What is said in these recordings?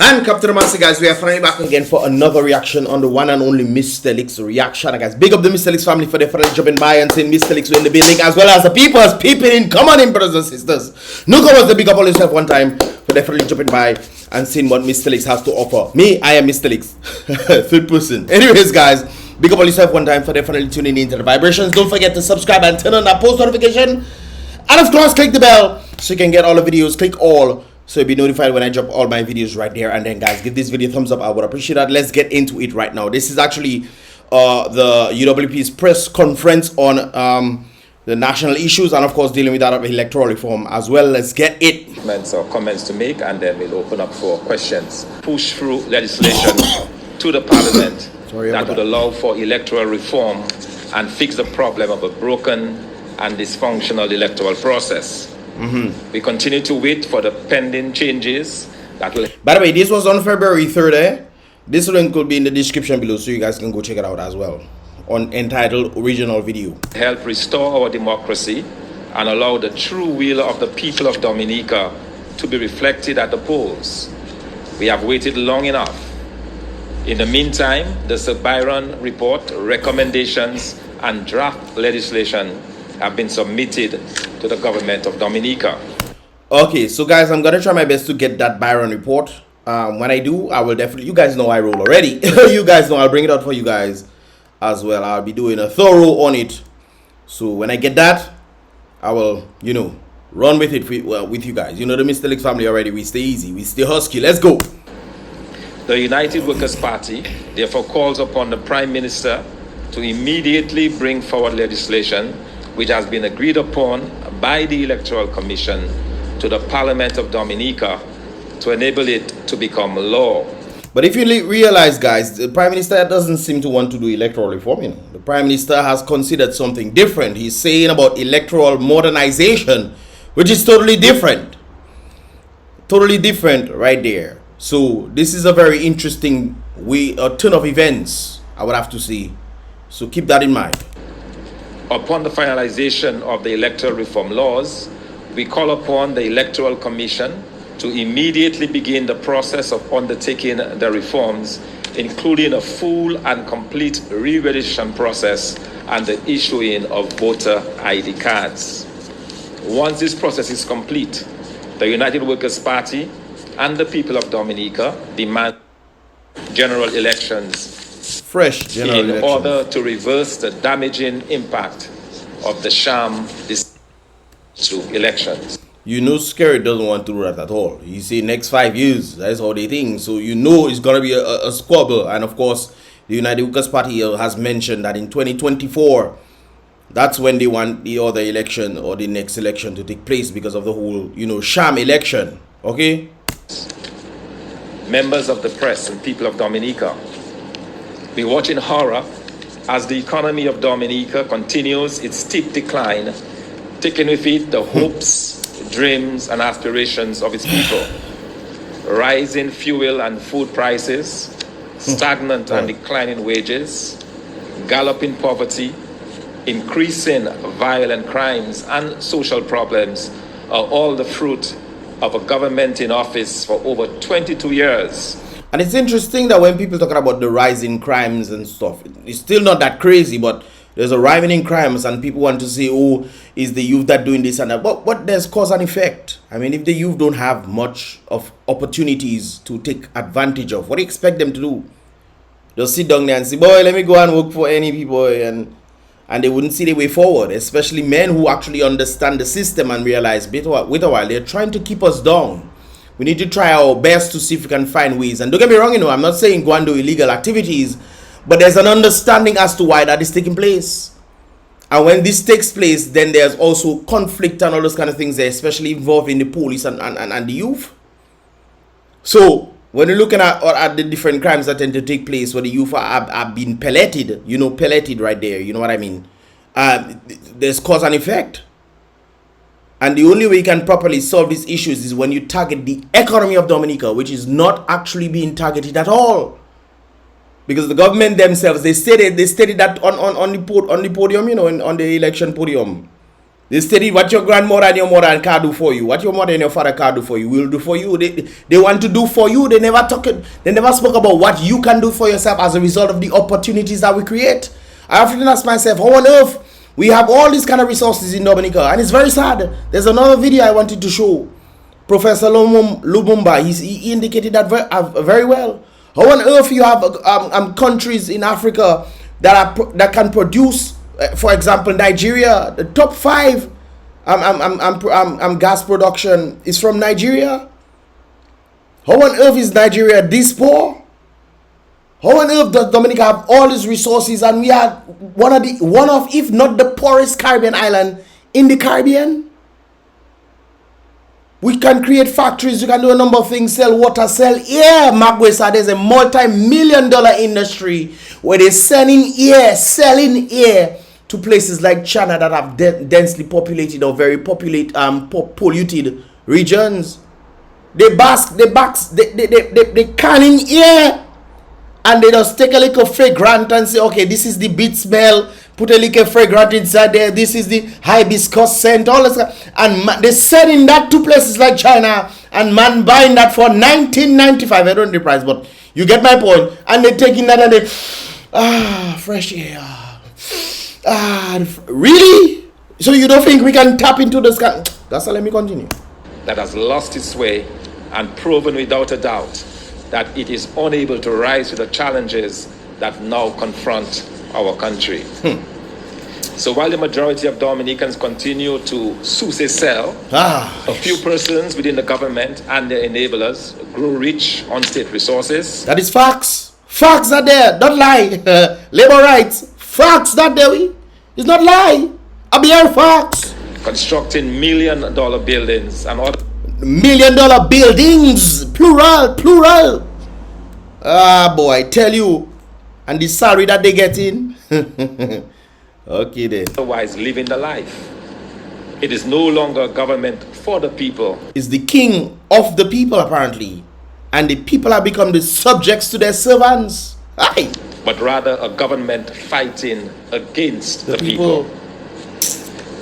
And Captain Master, guys, we are finally back again for another reaction on the one and only Mystelics reaction. Guys, big up the Mystelics family for definitely jumping by and saying Mystelics in the building, as well as the people's peeping in. Come on in, brothers and sisters. Newcomers, the big up all yourself one time for definitely jumping by and seeing what Mystelics has to offer. Me, I am Mystelics, third person. Anyways, guys, big up all yourself one time for definitely tuning into the vibrations. Don't forget to subscribe and turn on that post notification. And of course, click the bell so you can get all the videos. Click all, so you'll be notified when I drop all my videos right there. And then, guys, give this video a thumbs up. I would appreciate that. Let's get into it right now. This is actually the UWP's press conference on the national issues and, of course, dealing with that of electoral reform as well. Let's get it. Or comments to make, and then we'll open up for questions. Push through legislation to the parliament that would allow for electoral reform and fix the problem of a broken and dysfunctional electoral process. We continue to wait for the pending changes that will... By the way, this was on February 3rd, eh? This link could be in the description below, so you guys can go check it out as well. On entitled Original Video. Help restore our democracy and allow the true will of the people of Dominica to be reflected at the polls. We have waited long enough. In the meantime, the Sir Byron report, recommendations, and draft legislation have been submitted to the government of Dominica. Okay, so guys, I'm gonna try my best to get that Byron report. When I do, I will definitely, you guys know I roll already. You guys know I'll bring it out for you guys as well. I'll be doing a thorough on it. So when I get that, I will, you know, run with it with you guys. You know the Mystelics family already. We stay easy, we stay husky. Let's go. The United Workers' Party therefore calls upon the Prime Minister to immediately bring forward legislation which has been agreed upon by the Electoral Commission to the Parliament of Dominica to enable it to become law. But if you realize, guys, the Prime Minister doesn't seem to want to do electoral reform. You know, the Prime Minister has considered something different. He's saying about electoral modernization, which is totally different. Totally different right there. So this is a very interesting turn of events, I would have to say. So keep that in mind. Upon the finalization of the electoral reform laws, we call upon the Electoral Commission to immediately begin the process of undertaking the reforms, including a full and complete re-registration process and the issuing of voter ID cards. Once this process is complete, the United Workers' Party and the people of Dominica demand general elections in order to reverse the damaging impact of the sham elections. You know, Scary doesn't want to do that at all. You see, next 5 years, that's how they think. So you know it's gonna be a squabble. And of course, the United Workers' Party has mentioned that in 2024, that's when they want the other election or the next election to take place because of the whole, you know, sham election. Okay. Members of the press and people of Dominica, we watch in horror as the economy of Dominica continues its steep decline, taking with it the hopes, dreams, and aspirations of its people. Rising fuel and food prices, stagnant and declining wages, galloping poverty, increasing violent crimes, and social problems are all the fruit of a government in office for over 22 years. And it's interesting that when people talk about the rise in crimes and stuff, it's still not that crazy, but there's a rise in crimes and people want to say, oh, is the youth that doing this and that? But what there's cause and effect. I mean, if the youth don't have much of opportunities to take advantage of, what do you expect them to do? They'll sit down there and say, boy, let me go and work for any people, and they wouldn't see the way forward, especially men who actually understand the system and realize wait a while, they're trying to keep us down. We need to try our best to see if we can find ways. And don't get me wrong, you know, I'm not saying go and do illegal activities, but there's an understanding as to why that is taking place. And when this takes place, then there's also conflict and all those kind of things there, especially involving the police and the youth. So when you're looking at the different crimes that tend to take place where the youth are being pelleted, you know, pelleted right there, you know what I mean? There's cause and effect. And the only way you can properly solve these issues is when you target the economy of Dominica, which is not actually being targeted at all. Because the government themselves, they stated that on the podium, you know, on the election podium. They study what your grandmother and your mother can't do for you. What your mother and your father can't do for you will do for you. They want to do for you. They never spoke about what you can do for yourself as a result of the opportunities that we create. I often ask myself, how on earth we have all these kind of resources in Dominica? And it's very sad. There's another video I wanted to show. Professor Lumumba, he indicated that very well. How on earth you have countries in Africa that can produce, for example, Nigeria, the top 5 gas production is from Nigeria. How on earth is Nigeria this poor? How on earth does Dominica have all these resources and we are one of if not the poorest Caribbean island in the Caribbean? We can create factories, we can do a number of things, sell water, sell air. Magwesa, there's a multi-million-dollar industry where they're selling air to places like China that have densely populated or very polluted regions. They canning air. And they just take a little fragrant and say, okay, this is the beet smell. Put a little fragrant inside there. This is the hibiscus scent. All this, and they sending that to places like China, and man buying that for $19.95. I don't know the price, but you get my point. And they taking that and they fresh air. Really? So you don't think we can tap into the sky? That's all. Let me continue. That has lost its way and proven without a doubt that it is unable to rise to the challenges that now confront our country. So while the majority of Dominicans continue to sell, a few persons within the government and their enablers grow rich on state resources. That is facts. Facts are there. Don't lie. Labor rights. Facts that there. It's not lie. I be here facts. Constructing $1 million buildings and other $1 million buildings, plural. Boy, I tell you, and the salary that they get in. Okay then. Otherwise living the life. It is no longer a government for the people. It's the king of the people apparently, and the people have become the subjects to their servants. Aye. But rather a government fighting against the people.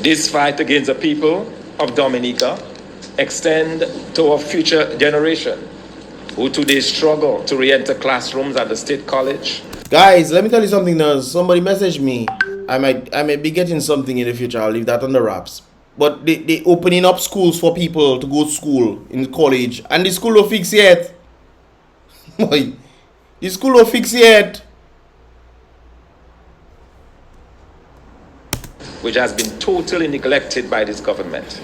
This fight against the people of Dominica extend to our future generation who today struggle to re-enter classrooms at the state college. Guys, let me tell you something now. Somebody messaged me. I might be getting something in the future. I'll leave that on the wraps. But they opening up schools for people to go to school in college, and the school will fix yet. The school will fix yet. Which has been totally neglected by this government.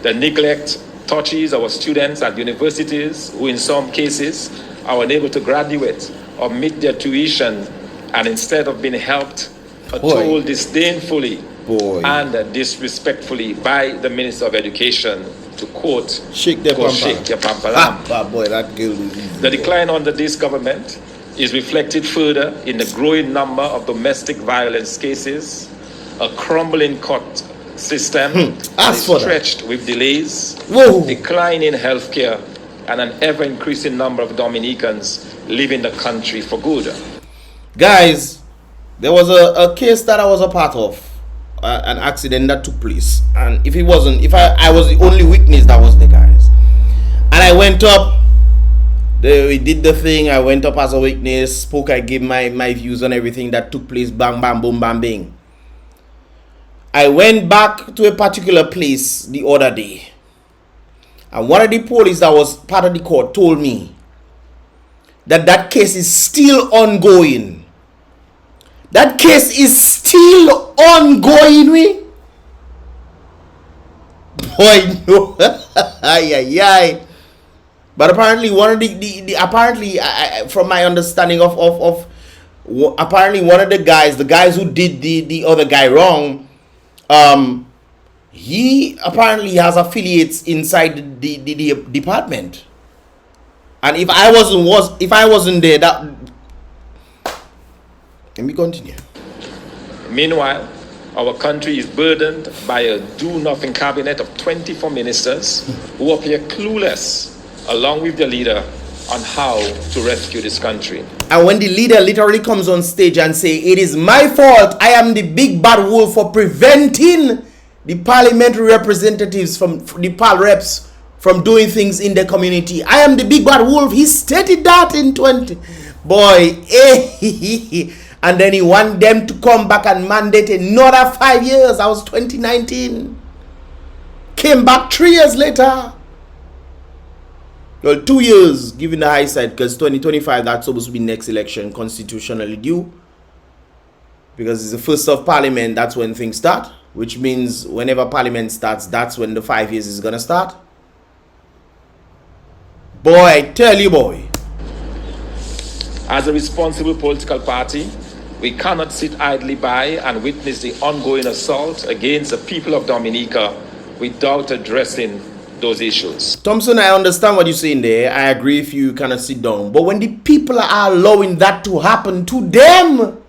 The neglect touches our students at universities who in some cases are unable to graduate or meet their tuition, and instead of being helped are told disdainfully and disrespectfully by the Minister of Education to quote, shake their pampa. Boy, that girl is the decline under this government is reflected further in the growing number of domestic violence cases, a crumbling court system stretched with delays, decline in healthcare, and an ever-increasing number of Dominicans leaving the country for good. Guys, there was a case that I was a part of, an accident that took place, and if I was the only witness, that was the guys, and I went up. We did the thing. I went up as a witness, spoke. I gave my views on everything that took place. Bang, bang, boom, bang, bang. I went back to a particular place the other day, and one of the police that was part of the court told me that case is still ongoing. That case is still ongoing. Boy, no. But apparently, one of apparently, from my understanding of apparently one of the guys who did the other guy wrong. He apparently has affiliates inside the department, and if I wasn't there, that. Let me continue. Meanwhile, our country is burdened by a do-nothing cabinet of 24 ministers who appear clueless, along with the leader, on how to rescue this country. And when the leader literally comes on stage and say, "It is my fault, I am the big bad wolf for preventing the parliamentary representatives from the PAL reps from doing things in the community. I am the big bad wolf. He stated that in 20. Boy, and then he want them to come back and mandate another 5 years. That was 2019. Came back 3 years later. Well, 2 years, given the high side, because 2025, that's supposed to be next election, constitutionally due. Because it's the first of parliament, that's when things start. Which means whenever parliament starts, that's when the 5 years is going to start. Boy, I tell you, boy. As a responsible political party, we cannot sit idly by and witness the ongoing assault against the people of Dominica without addressing those issues. Thompson, I understand what you're saying there. I agree if you cannot sit down. But when the people are allowing that to happen to them,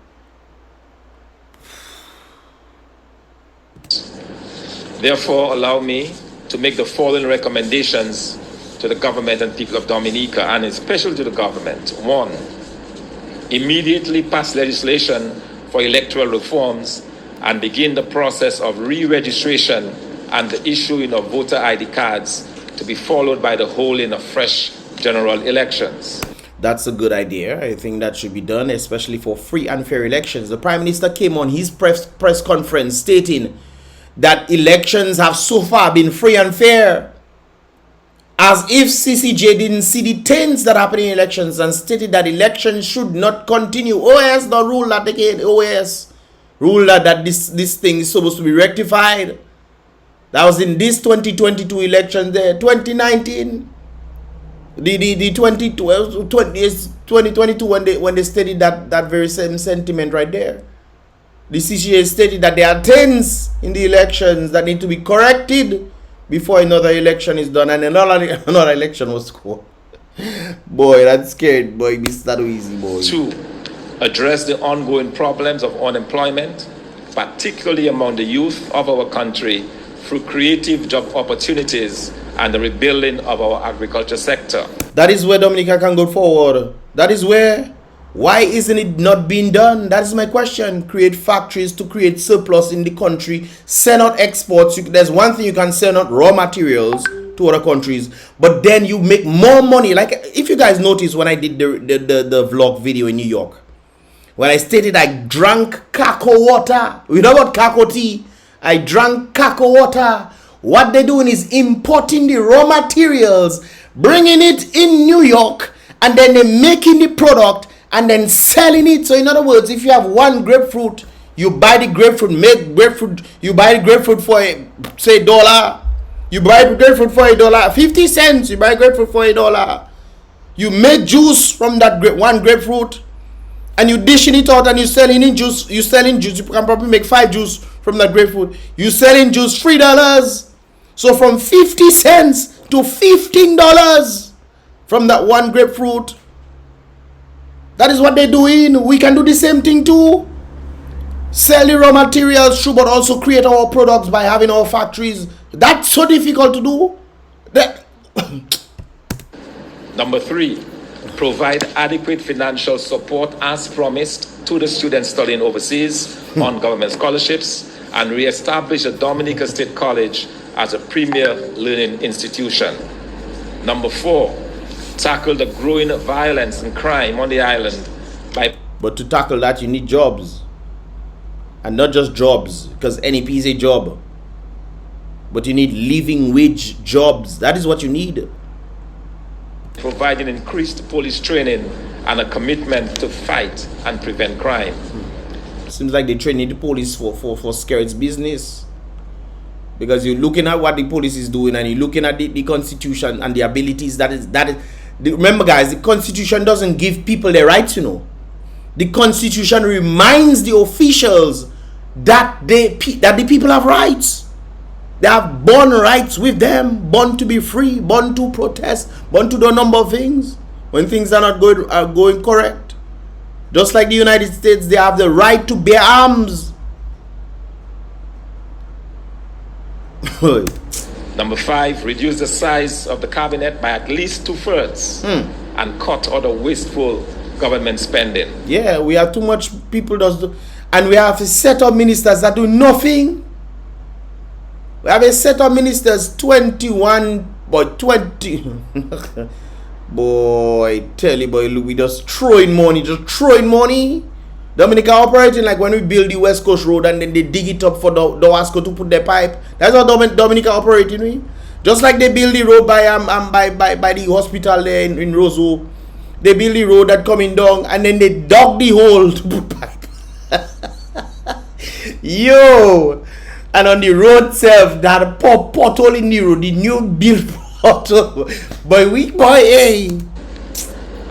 therefore, allow me to make the following recommendations to the government and people of Dominica, and especially to the government. 1, immediately pass legislation for electoral reforms and begin the process of re-registration and the issuing of voter ID cards, to be followed by the holding of fresh general elections. That's a good idea. I think that should be done, especially for free and fair elections. The Prime Minister came on his press conference stating that elections have so far been free and fair, as if CCJ didn't see the things that happen in elections, and stated that elections should not continue. OAS don't rule that again. OAS rule that this thing is supposed to be rectified. That was in this 2022 election there. 2019, the 2022 when they stated that very same sentiment right there. The CCJ stated that there are things in the elections that need to be corrected before another election is done, and another election was called. Boy, that's scared. Boy, it's not easy, boy. 2, address the ongoing problems of unemployment, particularly among the youth of our country, through creative job opportunities and the rebuilding of our agriculture sector. That is where Dominica can go forward. That is where. Why isn't it not being done? That is my question. Create factories to create surplus in the country. Send out exports. There's one thing you can send out, raw materials to other countries, but then you make more money. Like if you guys notice when I did the vlog video in New York, when I stated I drank cacao water. You know what cacao tea? I drank cacao water. What they're doing is importing the raw materials, bringing it in New York, and then they're making the product and then selling it. So in other words, if you have one grapefruit, you buy the grapefruit, you buy the grapefruit for say $1. You buy the grapefruit for $1, 50 cents. You buy grapefruit for $1. You make juice from that one grapefruit, and you dishing it out and you selling in juice. You selling juice. You can probably make 5 juice from that grapefruit. You selling juice $3. So from 50 cents to $15 from that one grapefruit. That is what they're doing. We can do the same thing too. Sell the raw materials through, but also create our products by having our factories. That's so difficult to do. Number 3, provide adequate financial support as promised to the students studying overseas on government scholarships, and re-establish the Dominica State College as a premier learning institution. Number 4, tackle the growing violence and crime on the island by... But to tackle that, you need jobs. And not just jobs, because NEP is a job. But you need living wage jobs. That is what you need. Providing increased police training and a commitment to fight and prevent crime. Seems like they're training the police for scared business. Because you're looking at what the police is doing, and you're looking at the Constitution and the abilities that is. Remember, guys, the Constitution doesn't give people their rights, you know. The Constitution reminds the officials that the people have rights. They have born rights with them, born to be free, born to protest, born to do a number of things when things are not going correct. Just like the United States, they have the right to bear arms. Number 5, reduce the size of the cabinet by at least 2/3 and cut other wasteful government spending. Yeah, we have too much people and we have a set of ministers that do nothing. We have a set of ministers, 21, boy, 20. Boy, tell you, boy, look, we just throwing money. Dominica operating like when we build the West Coast Road and then they dig it up for the Wasco to put the pipe. That's how Dominica operating. We just like they build the road by the hospital there in Roseau. They build the road that coming down and then they dug the hole to put pipe. Yo, and on the road itself, that a pothole in the road, the new build pothole. Boy, hey.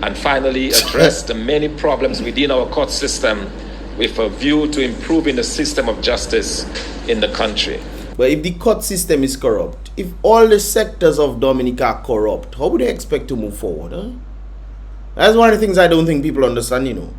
And finally, address the many problems within our court system with a view to improving the system of justice in the country. But if the court system is corrupt, if all the sectors of Dominica are corrupt, how would they expect to move forward? Huh? That's one of the things I don't think people understand, you know.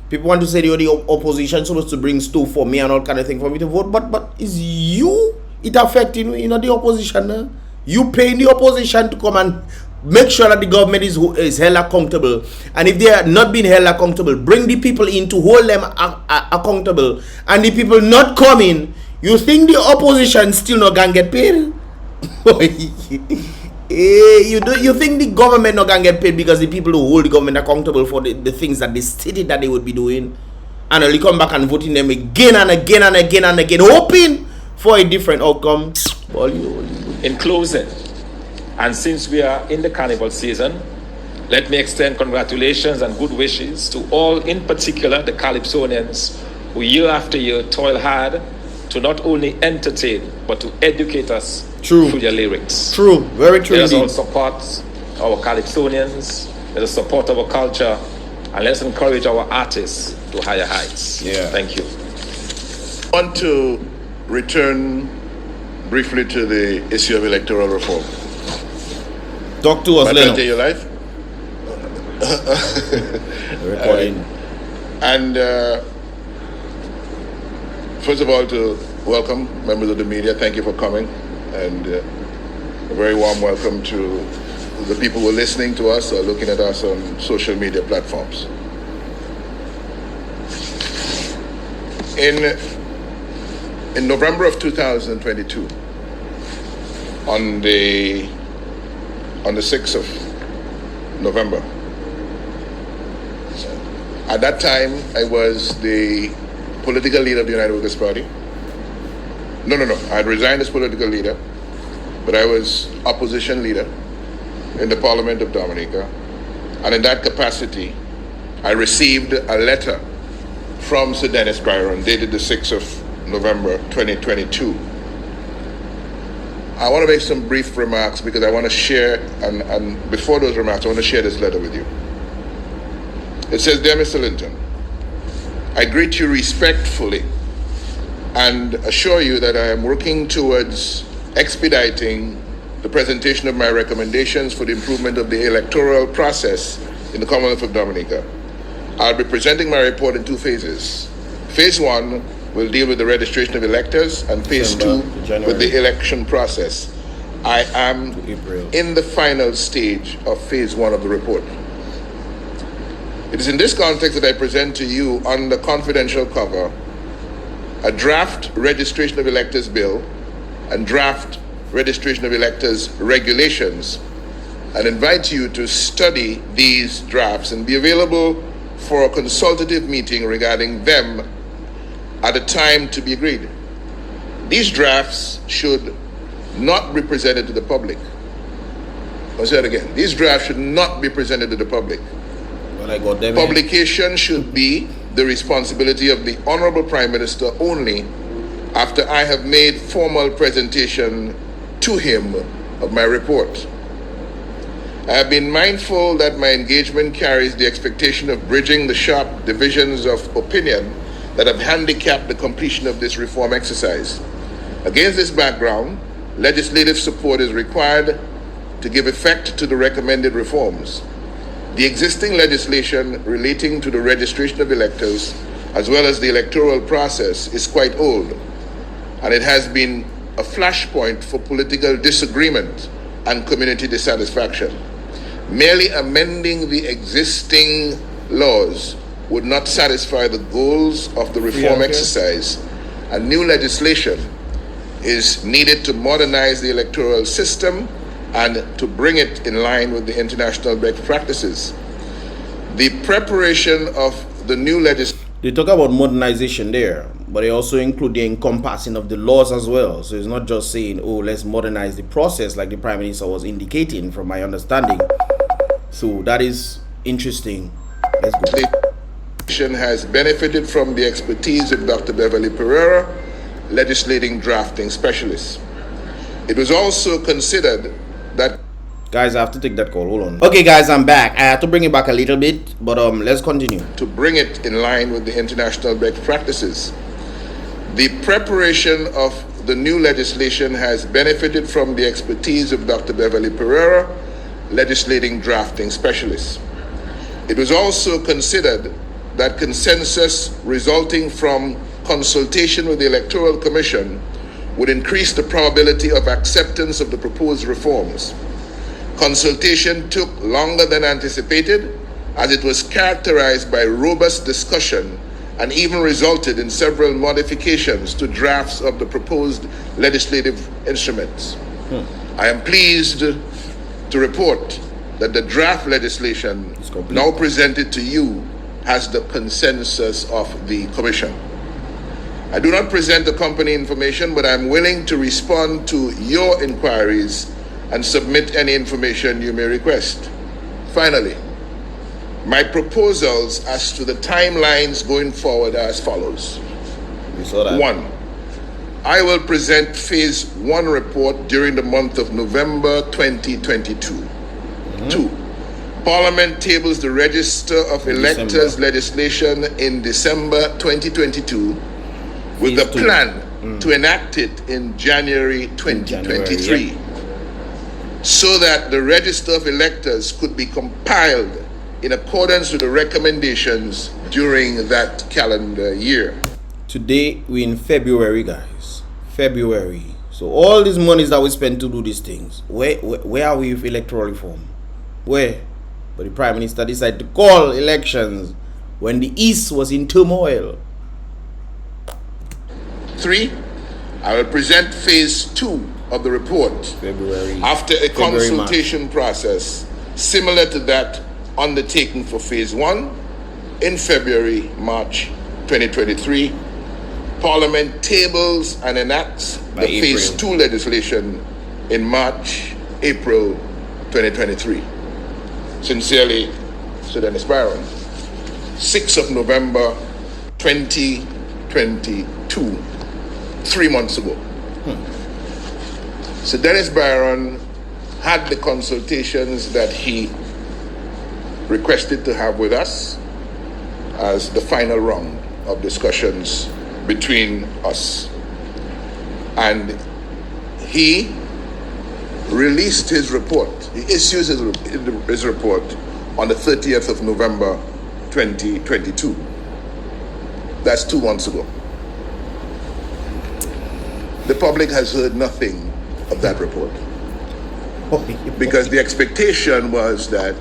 People want to say the opposition supposed to bring stuff for me and all kind of thing for me to vote, but is you it affecting, you know, the opposition? Huh? You paying the opposition to come and make sure that the government is held accountable, and if they are not being held accountable, bring the people in to hold them accountable, and the people not coming. You think the opposition still not gonna get paid? You think the government not gonna get paid because the people who hold the government accountable for the things that they stated that they would be doing, and only come back and voting them again and again and again and again, hoping for a different outcome? In closing, and since we are in the carnival season, let me extend congratulations and good wishes to all, in particular the Calypsonians, who year after year toil hard to not only entertain but to educate us through their lyrics. True, very true. Let us all support our Calypsonians, let us support our culture, and let's encourage our artists to higher heights. Yeah. Thank you. I want to return briefly to the issue of electoral reform. Talk to us, Can I tell you live? Recording. First of all, to welcome members of the media. Thank you for coming, and a very warm welcome to the people who are listening to us or looking at us on social media platforms. In November of 2022, on the 6th of November, at that time I was the political leader of the United Workers' Party. No, I had resigned as political leader, but I was opposition leader in the Parliament of Dominica, and in that capacity I received a letter from Sir Dennis Byron dated the 6th of November 2022. I want to make some brief remarks because I want to share, and before those remarks, I want to share this letter with you. It says, "Dear Mr. Linton, I greet you respectfully and assure you that I am working towards expediting the presentation of my recommendations for the improvement of the electoral process in the Commonwealth of Dominica. I'll be presenting my report in two phases. Phase 1 will deal with the registration of electors, and phase 2 with the election process. I am in the final stage of phase 1 of the report. It is in this context that I present to you under confidential cover a draft registration of electors bill and draft registration of electors regulations, and invite you to study these drafts and be available for a consultative meeting regarding them at a time to be agreed. These drafts should not be presented to the public. I'll say it again. These drafts should not be presented to the public. Publication should be the responsibility of the Honorable Prime Minister only after I have made formal presentation to him of my report. I have been mindful that my engagement carries the expectation of bridging the sharp divisions of opinion that have handicapped the completion of this reform exercise. Against this background, legislative support is required to give effect to the recommended reforms. The existing legislation relating to the registration of electors, as well as the electoral process, is quite old, and it has been a flashpoint for political disagreement and community dissatisfaction. Merely amending the existing laws would not satisfy the goals of the reform exercise, and new legislation is needed to modernize the electoral system and to bring it in line with the international best practices. The preparation of the new legislation. They talk about modernization there, but they also include the encompassing of the laws as well. So it's not just saying, oh, let's modernize the process like the Prime Minister was indicating from my understanding. So that is interesting. Let's go. Has benefited from the expertise of Dr. Beverly Pereira, legislating drafting specialist. It was also considered that... Guys, I have to take that call. Hold on. Okay, guys, I'm back. I had to bring it back a little bit, but let's continue. To bring it in line with the international best practices. The preparation of the new legislation has benefited from the expertise of Dr. Beverly Pereira, legislating drafting specialist. It was also considered that consensus resulting from consultation with the Electoral Commission would increase the probability of acceptance of the proposed reforms. Consultation took longer than anticipated, as it was characterized by robust discussion and even resulted in several modifications to drafts of the proposed legislative instruments. I am pleased to report that the draft legislation now presented to you has the consensus of the Commission. I do not present the company information, but I'm willing to respond to your inquiries and submit any information you may request. Finally, my proposals as to the timelines going forward are as follows. You saw that. 1. I will present Phase 1 report during the month of November 2022. 2. Parliament tables the Register of Electors legislation in December 2022 with a plan to enact it in January 2023 so that the Register of Electors could be compiled in accordance with the recommendations during that calendar year. Today we're in February, guys. February. So all these monies that we spend to do these things, where are we with electoral reform? Where? But the Prime Minister decided to call elections when the East was in turmoil. 3. I will present Phase 2 of the report February. After a consultation process similar to that undertaken for Phase 1 in February, March 2023. Parliament tables and enacts the Phase 2 legislation in March, April 2023. Sincerely, Sir Dennis Byron. 6th of November 2022, 3 months ago. Sir Dennis Byron had the consultations that he requested to have with us as the final round of discussions between us. And he released his report. He issues his report on the 30th of November 2022. That's 2 months ago. The public has heard nothing of that report because the expectation was that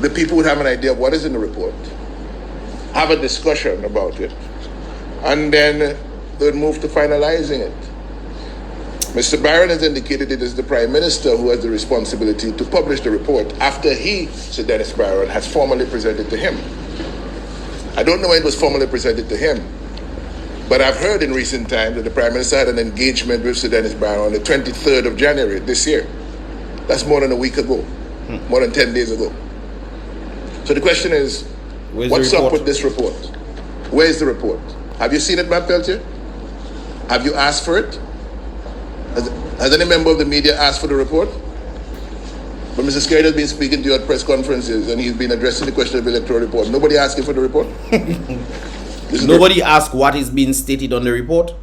the people would have an idea of what is in the report, have a discussion about it, and then they would move to finalizing it. Mr. Byron has indicated it is the Prime Minister who has the responsibility to publish the report after he, Sir Dennis Byron, has formally presented to him. I don't know when it was formally presented to him, but I've heard in recent times that the Prime Minister had an engagement with Sir Dennis Byron on the 23rd of January this year. That's more than a week ago, more than 10 days ago. So the question is, what's up with this report? Where is the report? Have you seen it, Matt Peltier? Have you asked for it? Has any member of the media asked for the report? But Mr. Skerritt has been speaking to you at press conferences and he's been addressing the question of the electoral report. Nobody asked him for the report? Nobody asked what is being stated on the report?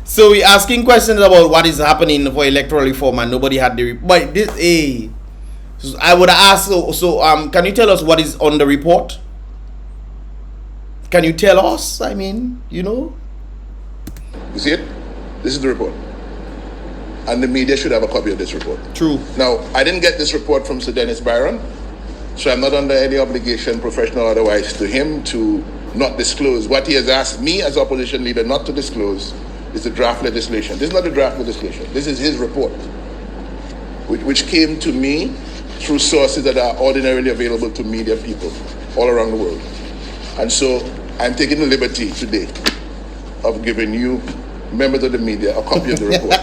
So we're asking questions about what is happening for electoral reform and nobody had the report. But this, so I would ask, can you tell us what is on the report? Can you tell us? I mean, you know. You see it? This is the report. And the media should have a copy of this report. True. Now, I didn't get this report from Sir Dennis Byron. So I'm not under any obligation, professional or otherwise, to him to not disclose. What he has asked me as opposition leader not to disclose is the draft legislation. This is not the draft legislation. This is his report, which came to me through sources that are ordinarily available to media people all around the world. And so I'm taking the liberty today of giving you, members of the media, a copy of the report.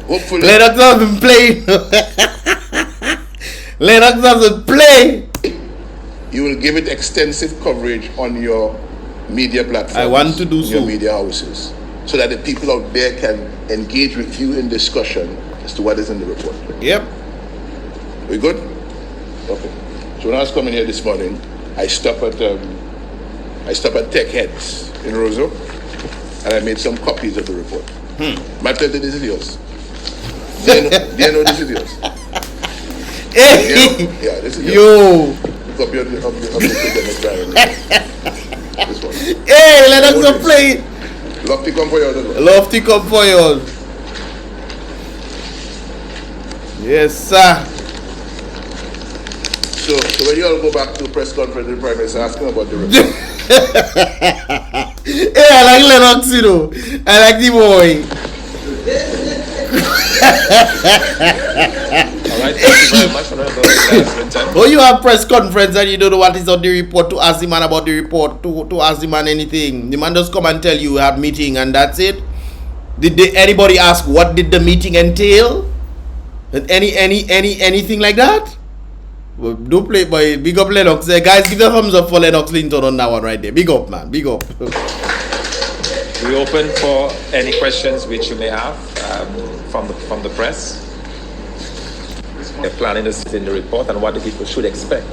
Hopefully, LENNOX doesn't play. LENNOX doesn't play. You will give it extensive coverage on your media platforms. I want to do so. Your media houses, so that the people out there can engage with you in discussion as to what is in the report. Yep. We good? Okay. So when I was coming here this morning, I stopped at Tech Heads in Roseau, and I made some copies of the report. Matter, this is yours. Do you know this is yours? Hey. Yeah, this is yours. Yo. Copy of the Byron. This one. Hey, LENNOX don't play. Lofty come for yours as well. Lofty come for yours. Yes, sir. So when you all go back to press conference, the Prime Minister asking about the report. Hey, I like LENNOX, you know. I like the boy. All right, thank you very much, Honorable President. Oh, you have press conference and you don't know what is on the report to ask the man about the report, to ask the man anything. The man just come and tell you we have meeting and that's it. Did anybody ask what did the meeting entail? Anything like that? Well, don't play, boy. Big up LENNOX. Guys, give a thumbs up for LENNOX Linton on that one right there. Big up, man. Big up. We open for any questions which you may have from the press. They're planning to see in the report and what the people should expect.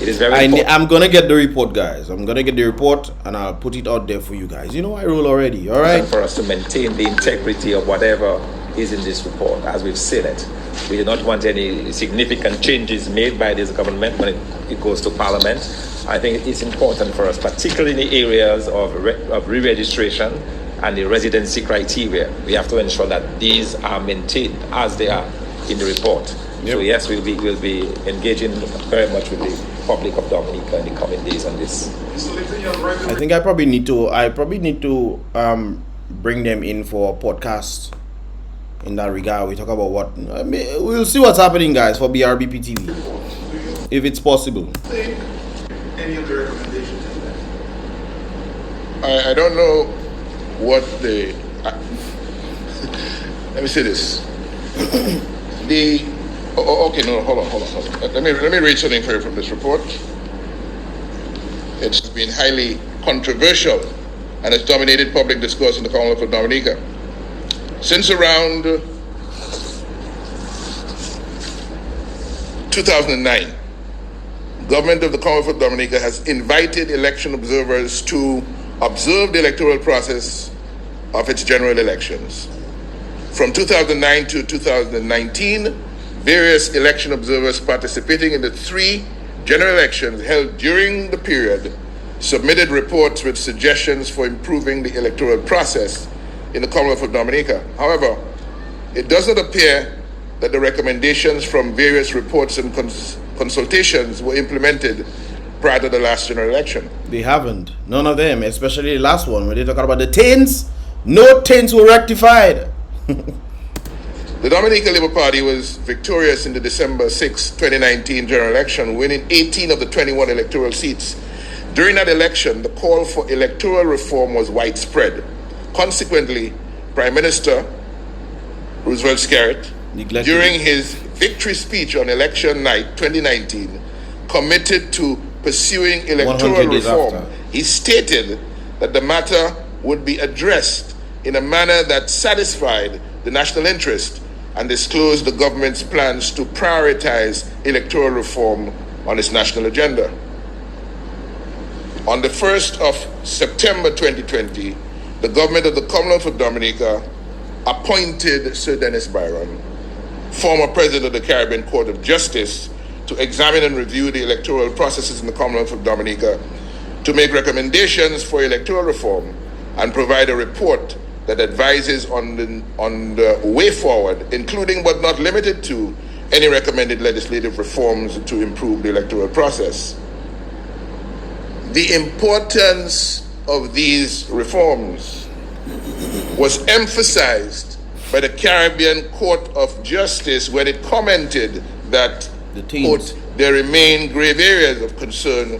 It is very important. I'm gonna get the report, guys. I'm gonna get the report and I'll put it out there for you guys. You know I roll already. All right. For us to maintain the integrity of whatever is in this report, as we've said it. We do not want any significant changes made by this government when it goes to Parliament. I think it's important for us, particularly in the areas of re-registration and the residency criteria. We have to ensure that these are maintained as they are in the report. Yep. So yes, we'll be engaging very much with the public of Dominica in the coming days on this. I think I probably need to bring them in for a podcast. In that regard, we talk about what we'll see what's happening, guys, for BrBpTV, if it's possible. Any of the recommendations? I don't know what the. Let me say this. Okay, no, hold on. Let me read something for you from this report. It's been highly controversial and has dominated public discourse in the Commonwealth of Dominica. Since around 2009, government of the Commonwealth of Dominica has invited election observers to observe the electoral process of its general elections. From 2009 to 2019, various election observers participating in the 3 general elections held during the period submitted reports with suggestions for improving the electoral process in the Commonwealth of Dominica. However, it does not appear that the recommendations from various reports and consultations were implemented prior to the last general election. They haven't. None of them, especially the last one, where they talk about the taints. No taints were rectified. The Dominica Labour Party was victorious in the December 6, 2019 general election, winning 18 of the 21 electoral seats. During that election, the call for electoral reform was widespread. Consequently, Prime Minister Roosevelt Skerrit, during his victory speech on election night 2019, committed to pursuing electoral reform. He stated that the matter would be addressed in a manner that satisfied the national interest and disclosed the government's plans to prioritize electoral reform on its national agenda. On the 1st of September 2020, the government of the Commonwealth of Dominica appointed Sir Dennis Byron, former president of the Caribbean Court of Justice, to examine and review the electoral processes in the Commonwealth of Dominica, to make recommendations for electoral reform, and provide a report that advises on the way forward, including but not limited to any recommended legislative reforms to improve the electoral process. The importance of these reforms was emphasized by the Caribbean Court of Justice when it commented that, quote, there remain grave areas of concern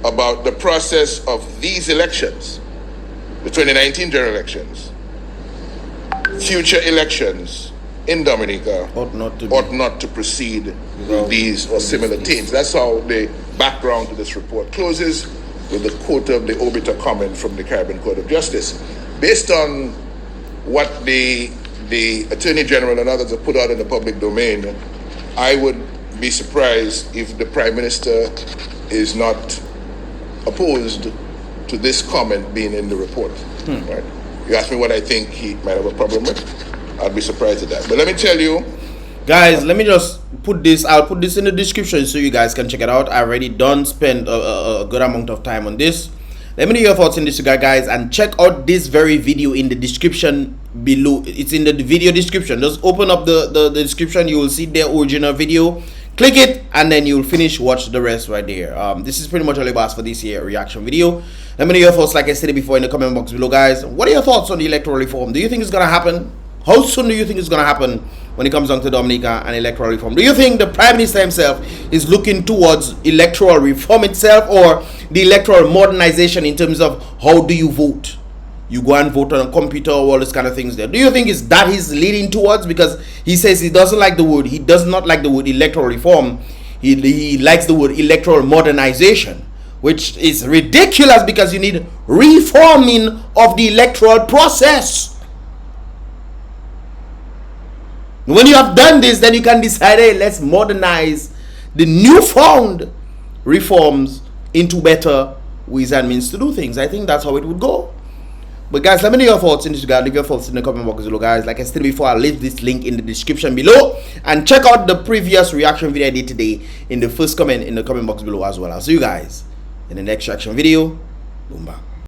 about the process of these elections, the 2019 general elections. Future elections in Dominica ought not to proceed with these or similar themes. That's how the background to this report closes, with the quote of the obiter comment from the Caribbean Court of Justice. Based on what the Attorney General and others have put out in the public domain, I would be surprised if the Prime Minister is not opposed to this comment being in the report. Right? You ask me what I think he might have a problem with, I'd be surprised at that. But let me tell you, guys, let me just put this, I'll put this in the description so you guys can check it out. I already done spend a good amount of time on this. Let me know your thoughts in this regard, guys, and check out this very video in the description below. It's in the video description. Just open up the description, you will see the original video. Click it and then you'll finish watch the rest right there. This is pretty much all about for this here reaction video. Let me know your thoughts, like I said before, in the comment box below, guys. What are your thoughts on the electoral reform? Do you think it's gonna happen? How soon do you think it's gonna happen when it comes down to Dominica and electoral reform? Do you think the Prime Minister himself is looking towards electoral reform itself, or the electoral modernization in terms of how do you vote? You go and vote on a computer or all these kind of things there. Do you think it's that he's leading towards? Because he says he doesn't like the word, he does not like the word electoral reform. He likes the word electoral modernization, which is ridiculous because you need reforming of the electoral process. When you have done this, then you can decide, hey, let's modernize the newfound reforms into better ways and means to do things. I think that's how it would go. But guys, let me know your thoughts in this regard. Leave your thoughts in the comment box below, guys. Like I said before, I'll leave this link in the description below. And check out the previous reaction video I did today in the first comment in the comment box below as well. I'll see you guys in the next reaction video. Boom, bam.